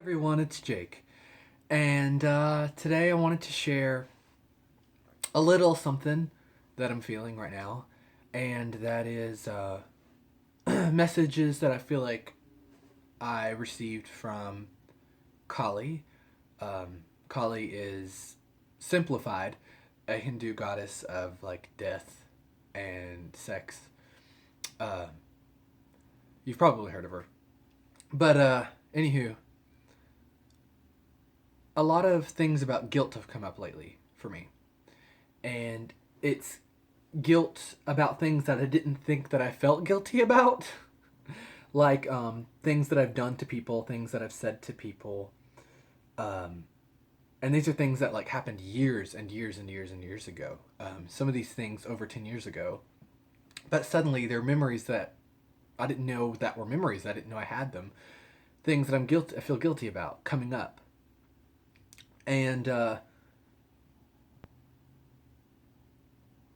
Everyone, it's Jake. And today I wanted to share a little something that I'm feeling right now. And that is messages that I feel like I received from Kali. Kali is simplified, a Hindu goddess of like death and sex. Uh, you've probably heard of her. But anywho, a lot of things about guilt have come up lately for me. And it's guilt about things that I didn't think that I felt guilty about, like things that I've done to people, things that I've said to people, um, and these are things that like happened years and years and years and years ago. Some of these things over 10 years ago, but suddenly they're memories that I didn't know that were memories. I didn't know I had them. Things that I feel guilty about coming up, and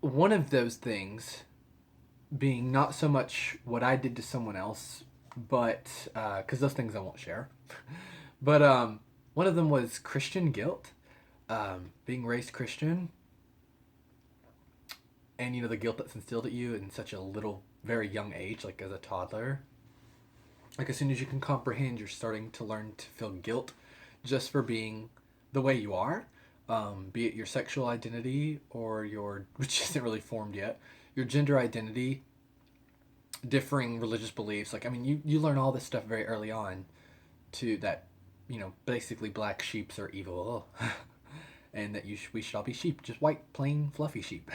one of those things being not so much what I did to someone else, but because those things I won't share. But one of them was Christian guilt, being raised Christian, and the guilt that's instilled at you in such a little, very young age, like as a toddler. Like as soon as you can comprehend, you're starting to learn to feel guilt just for being the way you are, be it your sexual identity or your, which isn't really formed yet, your gender identity, differing religious beliefs. Like, I mean, you learn all this stuff very early on to that, basically black sheeps are evil and that we should all be sheep, just white, plain, fluffy sheep.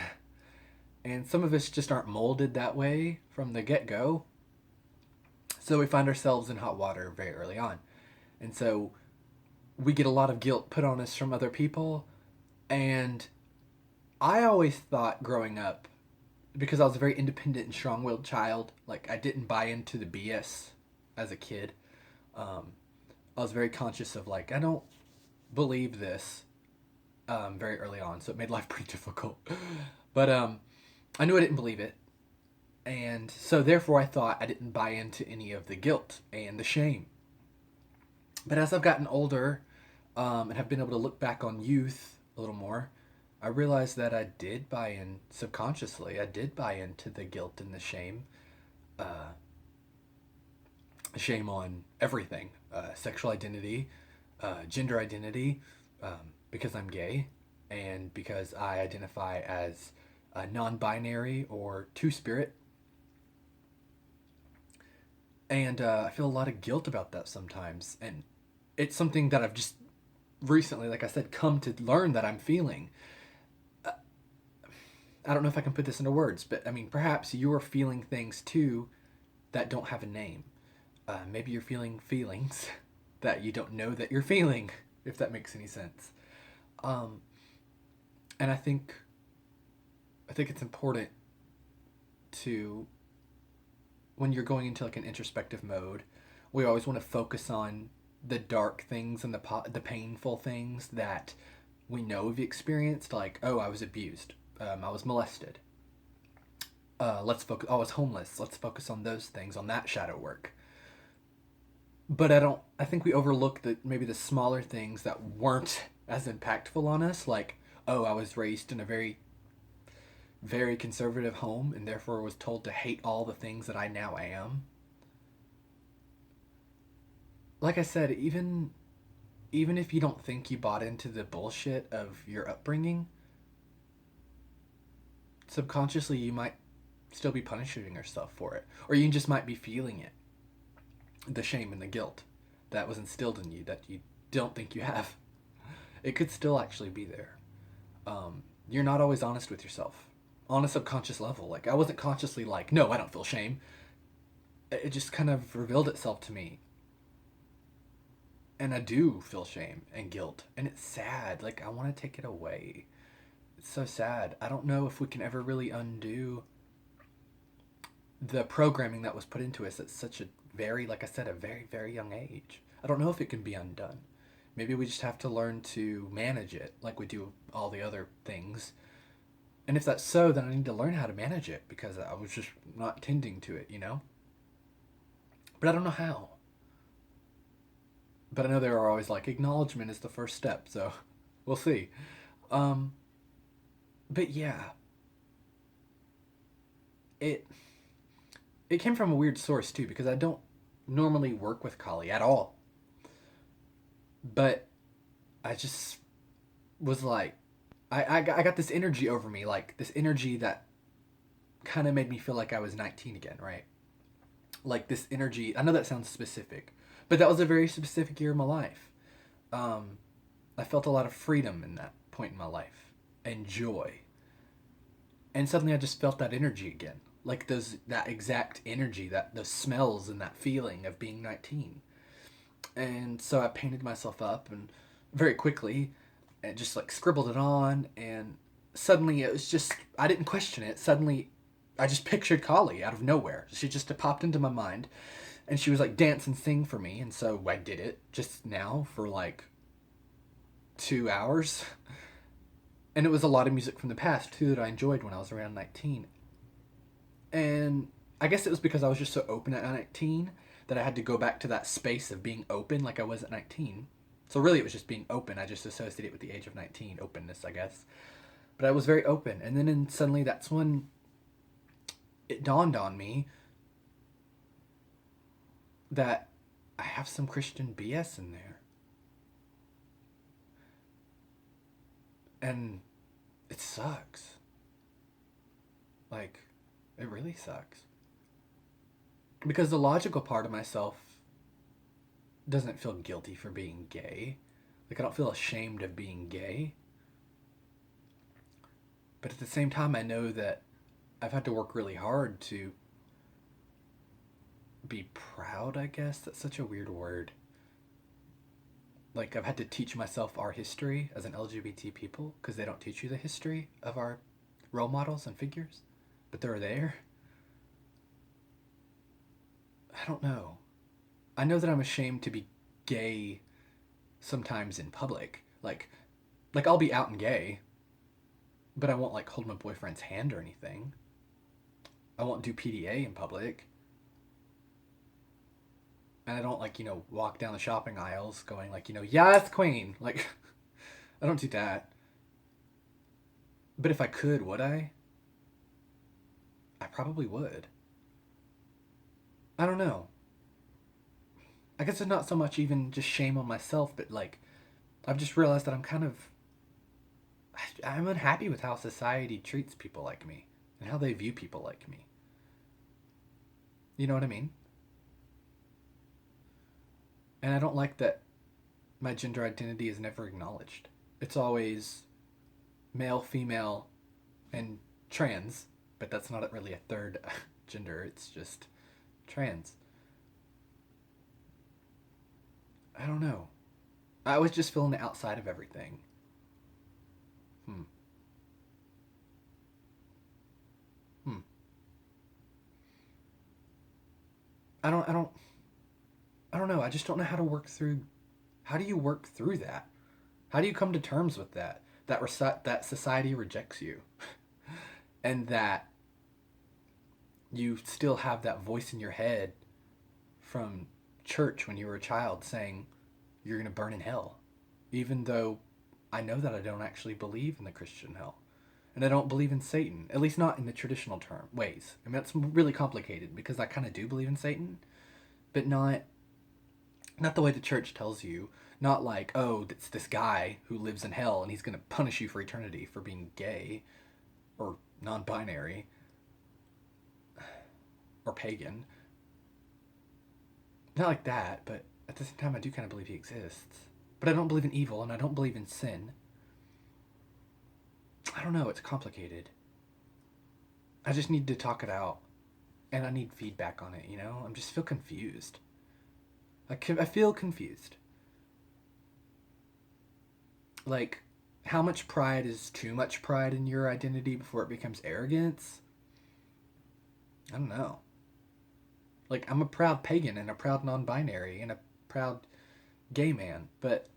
And some of us just aren't molded that way from the get go. So we find ourselves in hot water very early on. And so we get a lot of guilt put on us from other people. And I always thought growing up, because I was a very independent and strong willed child, like I didn't buy into the BS as a kid. Um, I was very conscious of like, I don't believe this very early on. So it made life pretty difficult. But I knew I didn't believe it. And so therefore I thought I didn't buy into any of the guilt and the shame. But as I've gotten older and have been able to look back on youth a little more, I realized that I did buy in subconsciously. I did buy into the guilt and the shame. Uh, Shame on everything, sexual identity, gender identity, because I'm gay, and because I identify as non binary or two spirit. And I feel a lot of guilt about that sometimes. And it's something that I've just recently, like I said, come to learn that I'm feeling. I don't know if I can put this into words, but I mean, perhaps you're feeling things too that don't have a name. Maybe you're feeling feelings that you don't know that you're feeling, if that makes any sense. Um, and I think it's important to, when you're going into like an introspective mode, we always want to focus on the dark things and the painful things that we know we've experienced. Like, oh, I was abused, I was molested. Let's focus. Oh, I was homeless. Let's focus on those things, on that shadow work. But I don't. I think we overlook maybe the smaller things that weren't as impactful on us. Like, oh, I was raised in a very very conservative home and therefore was told to hate all the things that I now am. Like I said, even if you don't think you bought into the bullshit of your upbringing, subconsciously you might still be punishing yourself for it, or you just might be feeling it, the shame and the guilt that was instilled in you that you don't think you have. It could still actually be there. You're not always honest with yourself on a subconscious level. Like I wasn't consciously like, no, I don't feel shame. It just kind of revealed itself to me, and I do feel shame and guilt, and it's sad. Like I want to take it away. It's so sad. I don't know if we can ever really undo the programming that was put into us at such a very, like I said, a very, very young age. I don't know if it can be undone. Maybe we just have to learn to manage it like we do all the other things. And if that's so, then I need to learn how to manage it because I was just not tending to it, you know? But I don't know how. But I know they are always like, acknowledgement is the first step, so we'll see. Um, but yeah, it it came from a weird source too because I don't normally work with Kali at all. But I just was like, I got this energy over me, like this energy that kind of made me feel like I was 19 again, right? Like this energy. I know that sounds specific, but that was a very specific year of my life. Um, I felt a lot of freedom in that point in my life and joy. And suddenly I just felt that energy again. Like that exact energy, that those smells and that feeling of being 19. And so I painted myself up and very quickly and just like scribbled it on, and suddenly it was just I didn't question it. Suddenly I just pictured Kali out of nowhere. She just popped into my mind, and she was like dance and sing for me, and so I did it just now for like 2 hours. And it was a lot of music from the past too that I enjoyed when I was around 19. And I guess it was because I was just so open at 19 that I had to go back to that space of being open like I was at 19. So really it was just being open. I just associated it with the age of 19, openness, I guess. But I was very open. And then suddenly that's when it dawned on me that I have some Christian BS in there. And it sucks. Like, it really sucks. Because the logical part of myself doesn't feel guilty for being gay. Like, I don't feel ashamed of being gay. But at the same time, I know that I've had to work really hard to be proud, I guess. That's such a weird word. Like, I've had to teach myself our history as an LGBT people because they don't teach you the history of our role models and figures, but they're there. I don't know. I know that I'm ashamed to be gay sometimes in public. Like I'll be out and gay, but I won't like hold my boyfriend's hand or anything. I won't do PDA in public. And I don't like, walk down the shopping aisles going like, yes, queen. Like I don't do that. But if I could, would I? I probably would. I don't know. I guess it's not so much even just shame on myself, but like I've just realized that I'm unhappy with how society treats people like me and how they view people like me. You know what I mean? And I don't like that my gender identity is never acknowledged. It's always male, female, and trans, but that's not really a third gender, it's just trans. I don't know. I was just feeling the outside of everything. Hmm. Hmm. I don't I don't know. I just don't know how to work through how do you work through that? How do you come to terms with that? That society rejects you and that you still have that voice in your head from church when you were a child saying you're going to burn in hell, even though I know that I don't actually believe in the Christian hell. And I don't believe in Satan, at least not in the traditional term ways. I mean, that's really complicated because I kind of do believe in Satan, but not the way the church tells you. Not like, oh, it's this guy who lives in hell and he's going to punish you for eternity for being gay or non-binary or pagan. Not like that, but at the same time, I do kind of believe he exists. But I don't believe in evil and I don't believe in sin. I don't know, it's complicated. I just need to talk it out. And I need feedback on it. I just feel confused. I feel confused. Like, how much pride is too much pride in your identity before it becomes arrogance? I don't know. Like, I'm a proud pagan and a proud non binary and a proud gay man, but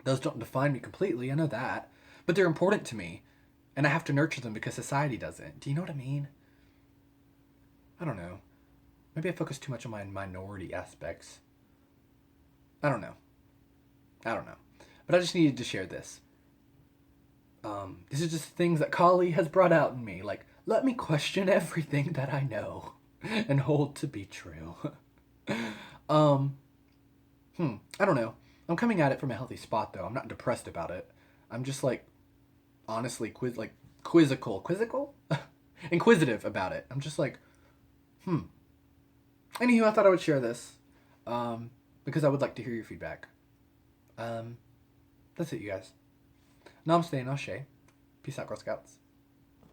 those don't define me completely. I know that. But they're important to me, and I have to nurture them because society doesn't. Do you know what I mean? I don't know. Maybe I focus too much on my minority aspects. I don't know. I don't know. But I just needed to share this. These are just things that Kali has brought out in me. Like, let me question everything that I know and hold to be true. um, I don't know. I'm coming at it from a healthy spot though. I'm not depressed about it. I'm just like honestly quizzical, inquisitive about it. I'm just like, Anywho, I thought I would share this, because I would like to hear your feedback. Um, that's it, you guys. Namaste and Ashe. Peace out, Girl Scouts.